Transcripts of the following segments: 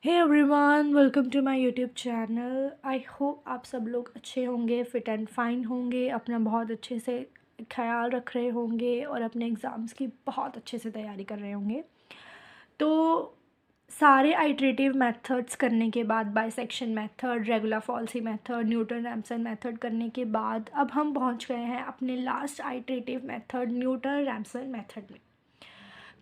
Hey everyone, welcome to my YouTube channel. I hope आप सब लोग अच्छे होंगे, फिट एंड फाइन होंगे, अपना बहुत अच्छे से ख्याल रख रहे होंगे और अपने एग्ज़ाम्स की बहुत अच्छे से तैयारी कर रहे होंगे। तो सारे आइटरेटिव मेथड्स करने के बाद, bisection method, regular falsies method, Newton Ramson method करने के बाद अब हम पहुंच गए हैं अपने last iterative method Newton Ramson method में।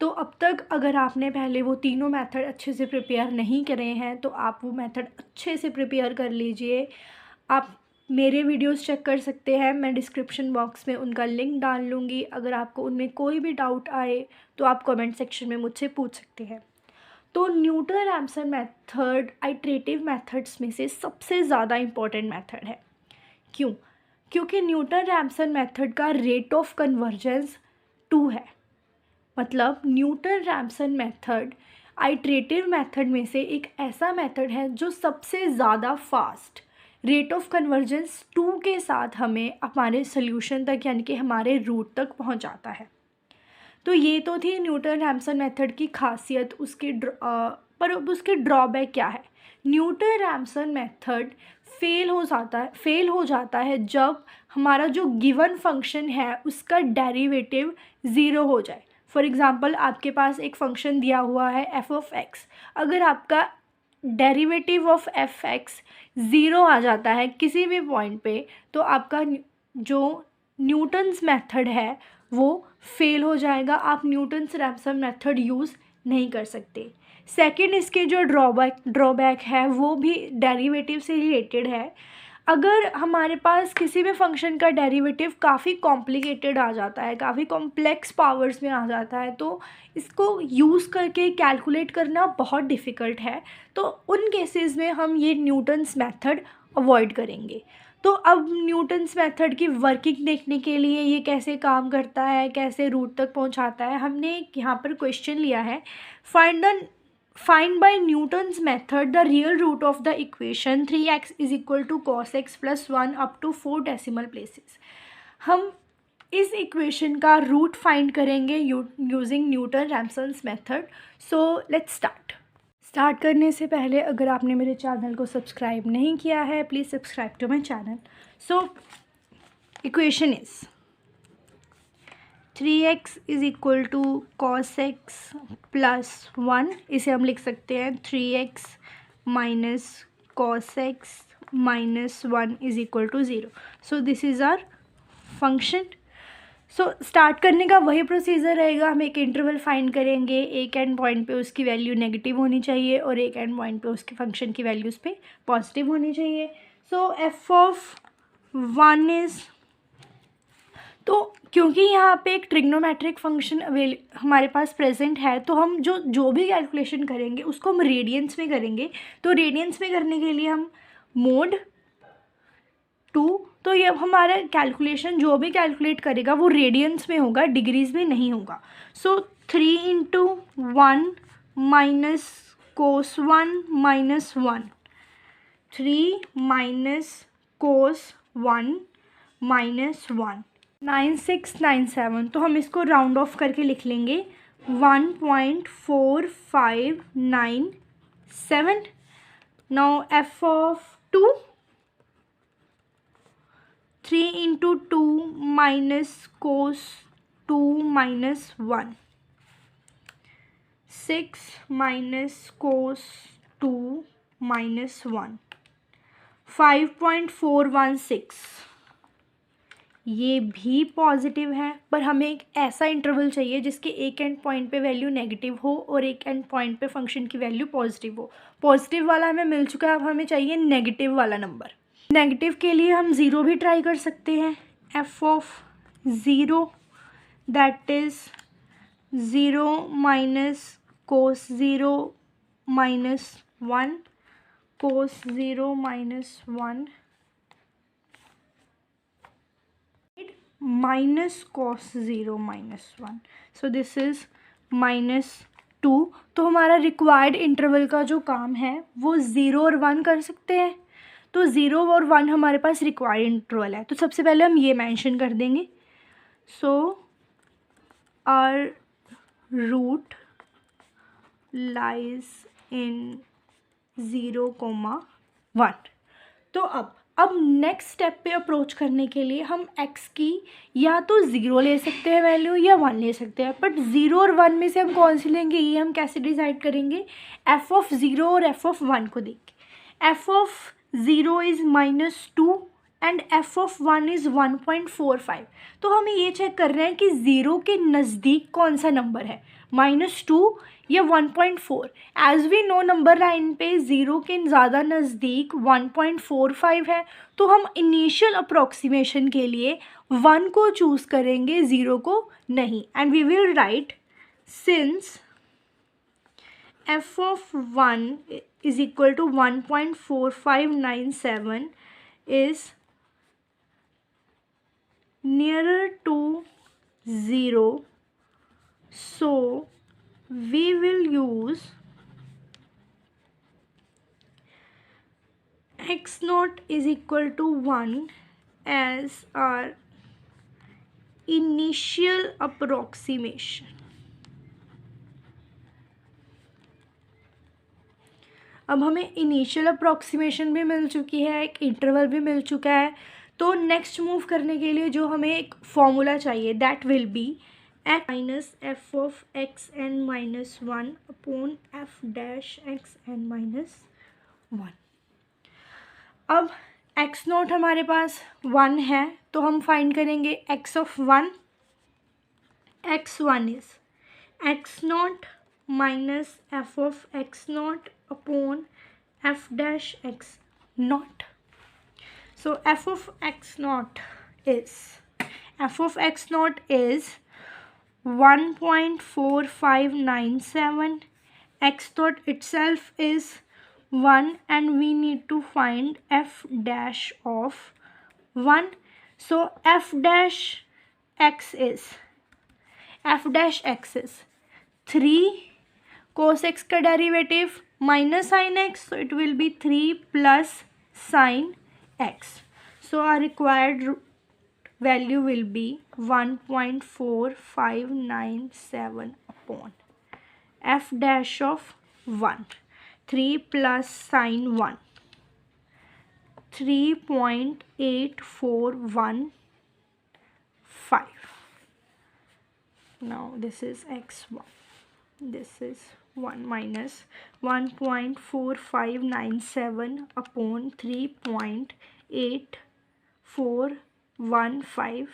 तो अब तक अगर आपने पहले वो तीनों मेथड अच्छे से प्रिपेयर नहीं करे हैं तो आप वो मेथड अच्छे से प्रिपेयर कर लीजिए। आप मेरे वीडियोस चेक कर सकते हैं, मैं डिस्क्रिप्शन बॉक्स में उनका लिंक डाल लूँगी। अगर आपको उनमें कोई भी डाउट आए तो आप कमेंट सेक्शन में मुझसे पूछ सकते हैं। तो Newton Ramson method iterative methods में से सबसे ज़्यादा इम्पॉर्टेंट मेथड है। क्यों? क्योंकि न्यूटन रैमसन मेथड का रेट ऑफ कन्वर्जेंस 2 है। मतलब Newton Ramson method iterative method में से एक ऐसा मेथड है जो सबसे ज़्यादा फास्ट रेट ऑफ कन्वर्जेंस 2 के साथ हमें हमारे सोल्यूशन तक यानी कि हमारे रूट तक पहुंचाता है। तो ये तो थी न्यूटन रैमसन मेथड की खासियत। पर अब उसके ड्रॉबैक क्या है? न्यूटन रैमसन मेथड फेल हो जाता है जब हमारा जो गिवन फंक्शन है उसका डेरिवेटिव ज़ीरो हो जाए। फॉर एग्ज़ाम्पल, आपके पास एक फंक्शन दिया हुआ है एफ ऑफ एक्स। अगर आपका derivative of f x zero आ जाता है किसी भी पॉइंट पे, तो आपका जो न्यूटन्स मेथड है वो फेल हो जाएगा। आप न्यूटन्स रैमसन मेथड यूज़ नहीं कर सकते। सेकंड, इसके जो ड्रॉबैक है वो भी डेरिवेटिव से रिलेटेड है। अगर हमारे पास किसी भी फंक्शन का डेरिवेटिव काफ़ी कॉम्प्लिकेटेड आ जाता है, काफ़ी कॉम्प्लेक्स पावर्स में आ जाता है, तो इसको यूज़ करके कैलकुलेट करना बहुत डिफ़िकल्ट है। तो उन केसेस में हम ये न्यूटन्स मेथड अवॉइड करेंगे। तो अब न्यूटन्स मेथड की वर्किंग देखने के लिए, ये कैसे काम करता है, कैसे रूट तक पहुंचाता है, हमने यहाँ पर क्वेश्चन लिया है। Find by Newton's method the real root of the equation 3x is equal to cos x plus 1 up to 4 decimal places. हम इस इक्वेशन का रूट फाइंड करेंगे using Newton Raphson's method. So let's start करने से पहले अगर आपने मेरे चैनल को सब्सक्राइब नहीं किया है, please subscribe to my channel. So equation is 3x is equal to cos x plus 1। इसे हम लिख सकते हैं 3x minus cos x minus 1 is equal to 0। So this is our function. So start करने का वही प्रोसीजर रहेगा। हम एक इंटरवल फाइंड करेंगे, एक एंड पॉइंट पे उसकी वैल्यू नेगेटिव होनी चाहिए और एक एंड पॉइंट पे उसके फंक्शन की वैल्यूज़ पे पॉजिटिव होनी चाहिए। सो एफ ऑफ 1 इज़, तो क्योंकि यहाँ पे एक ट्रिग्नोमेट्रिक फंक्शन हमारे पास प्रेजेंट है, तो हम जो भी कैलकुलेशन करेंगे उसको हम रेडियंस में करेंगे। तो रेडियंस में करने के लिए हम मोड 2, तो ये हमारा कैलकुलेशन जो भी कैलकुलेट करेगा वो रेडियंस में होगा, डिग्रीज में नहीं होगा। सो 3 into 1 minus cos 1 minus 1, 3 minus cos 1 minus 1, 9697। तो हम इसको राउंड ऑफ करके लिख लेंगे 1.4597। Now F of 2, 3 into 2 minus cos 2 minus 1, 6 minus cos 2 minus 1, 5.416। ये भी पॉजिटिव है, पर हमें एक ऐसा इंटरवल चाहिए जिसके एक एंड पॉइंट पे वैल्यू नेगेटिव हो और एक एंड पॉइंट पे फंक्शन की वैल्यू पॉजिटिव हो। पॉजिटिव वाला हमें मिल चुका है, अब हमें चाहिए नेगेटिव वाला नंबर। नेगेटिव के लिए हम ज़ीरो भी ट्राई कर सकते हैं। F of 0 that is 0 minus cos 0 minus 1, cos 0 minus 1 minus cos 0 minus 1। So this is -2। तो हमारा रिक्वायर्ड इंटरवल का जो काम है वो 0 और 1 कर सकते हैं। तो 0 और 1 हमारे पास रिक्वायर्ड इंटरवल है, तो सबसे पहले हम ये मेंशन कर देंगे। So our root lies in 0,1। तो अब नेक्स्ट स्टेप पे अप्रोच करने के लिए हम x की या तो 0 ले सकते हैं वैल्यू या 1 ले सकते हैं, बट 0 और 1 में से हम कौन सी लेंगे ये हम कैसे डिसाइड करेंगे? f(0) और f(1) को देख के। f(0) is -2 and f(1) is 1.45। तो हम ये चेक कर रहे हैं कि 0 के नज़दीक कौन सा नंबर है, -2 या 1.4। As we know number line पे 0 के ज़्यादा नज़दीक 1.45 है, तो हम इनिशियल अप्रोक्सीमेशन के लिए 1 को चूज़ करेंगे, 0 को नहीं। And we will write since f(1) is equal to 1.4597 is nearer to 0, so we will use x0 is equal to 1 as our initial approximation. अब हमें इनिशियल अप्रॉक्सीमेशन भी मिल चुकी है, एक इंटरवल भी मिल चुका है। तो नेक्स्ट मूव करने के लिए जो हमें एक फॉर्मूला चाहिए, that will be x minus f of x n minus 1 upon f dash x n minus 1। अब x0 हमारे पास 1 है, तो हम फाइंड करेंगे x of 1। x1 is x0 minus f of x0 upon f dash x naught. So f of x naught is 1.4597. x dot itself is 1 and we need to find f dash of 1. So f dash x is 3 cos x का derivative minus sin x, so it will be 3 plus sin x. So our required value will be 1.4597 upon f dash of 1. 3 plus sin 1, 3.8415. Now this is x1, this is 1 minus 1.4597 upon 3.8415,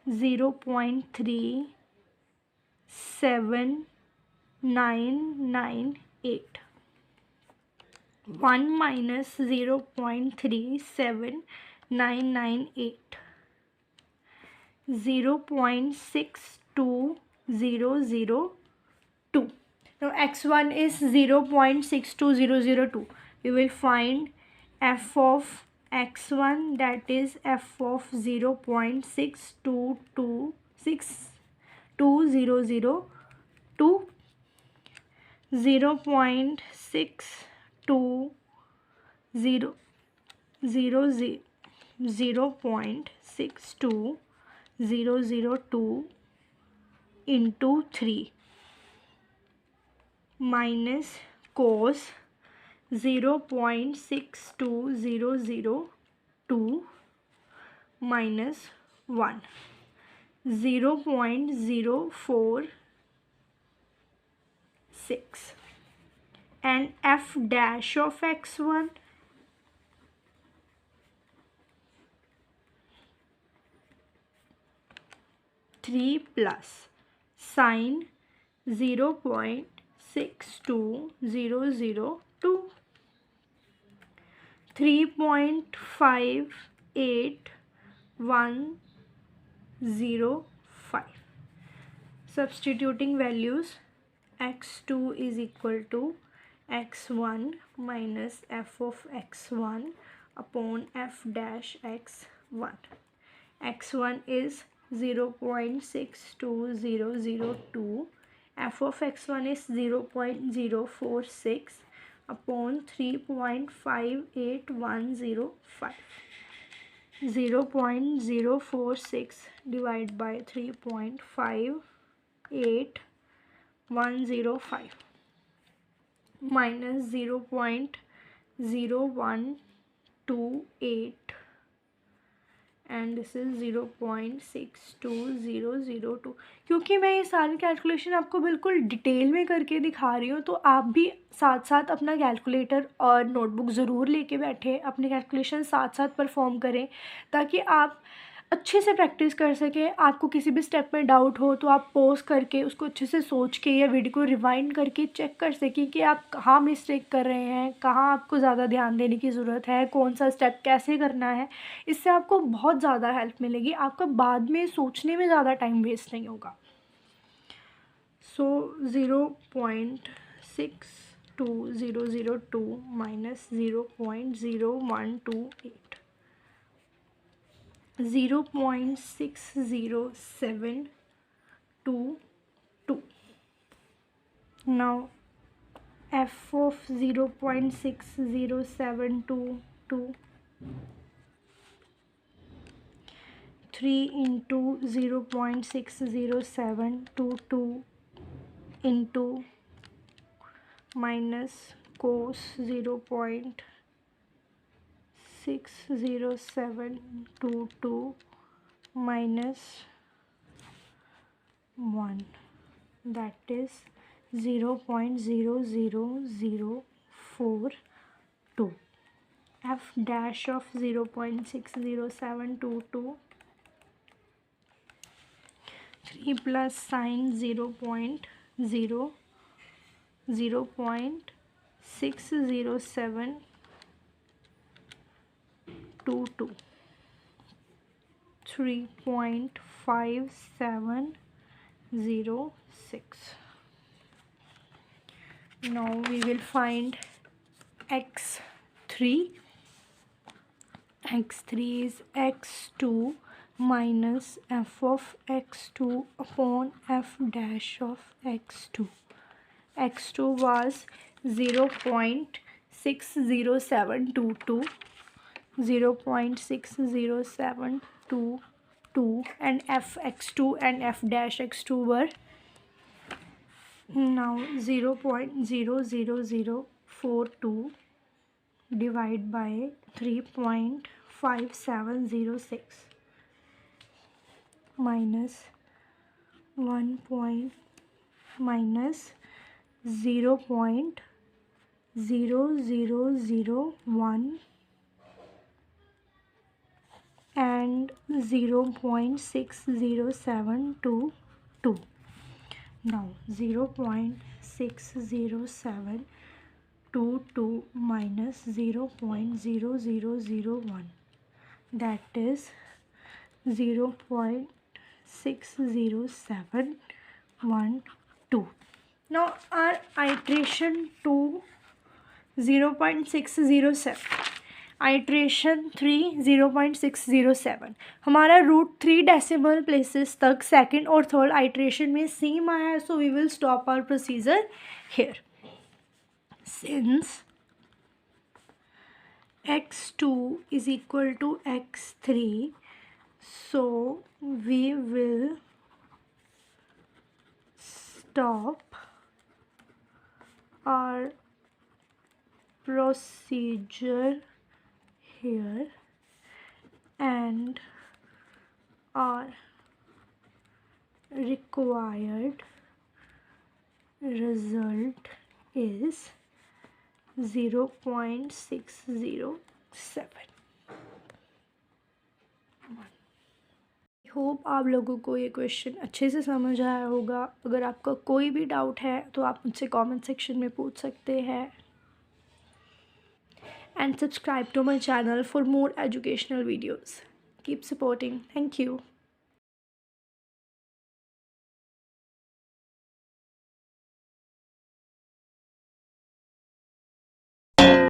0.37998. 1 minus 0.37998, 0.62002. Now x1 is 0.62002. We will find f of x1, that is f of 0.622002, 0.62002 into 3 minus cos 0.620002 minus 1, 0.046, and f dash of x1 3 plus sin 0.62002, 3.58105. Substituting values, x2 is equal to x1 minus f of x1 upon f dash x1. x1 is 0.62002, f of x1 is 0.046 upon 3.58105. 0.046 divided by 3.58105. minus 0.0128 and this is 0.62002। क्योंकि मैं ये सारी calculation आपको बिल्कुल detail में करके दिखा रही हूँ, तो आप भी साथ साथ अपना कैलकुलेटर और नोटबुक ज़रूर लेके बैठे, अपने कैलकुलेशन साथ साथ परफॉर्म करें, ताकि आप अच्छे से प्रैक्टिस कर सकें। आपको किसी भी स्टेप में डाउट हो तो आप पॉज करके उसको अच्छे से सोच के या वीडियो को रिवाइंड करके चेक कर सकें कि आप कहाँ मिस्टेक कर रहे हैं, कहाँ आपको ज़्यादा ध्यान देने की ज़रूरत है, कौन सा स्टेप कैसे करना है। इससे आपको बहुत ज़्यादा हेल्प मिलेगी, आपका बाद में सोचने में ज़्यादा टाइम वेस्ट नहीं होगा। सो 0.62002 minus 0.0128 0.60722. Now f of 0.60722, 3 into 0.60722 into minus cos 0.60722 minus 1, that is 0.00042. F dash of 0.60722, 3 plus sine 0.60722, 3.5706. Now we will find x3. x3 is x2 minus f of x2 upon f dash of x2. x2 was 0.60722, 0.60722, and f x2 and f dash x2 were now 0.00042 divided by 3.5706 minus 0.0001 and 0.60722. Now 0.60722 minus 0.0001, that is 0.60712. Now our iteration 2 0.607, iteration 3 0.607, हमारा √3 decimal places तक second और third iteration में same आया है. So we will stop our procedure here. Since x2 is equal to x3, so we will stop our procedure here, and our required result is 0.607. Hope आप लोगों को ये question अच्छे से समझ आया होगा. अगर आपका कोई भी डाउट है तो आप मुझसे कमेंट सेक्शन में पूछ सकते हैं. And subscribe to my channel for more educational videos. Keep supporting. Thank you.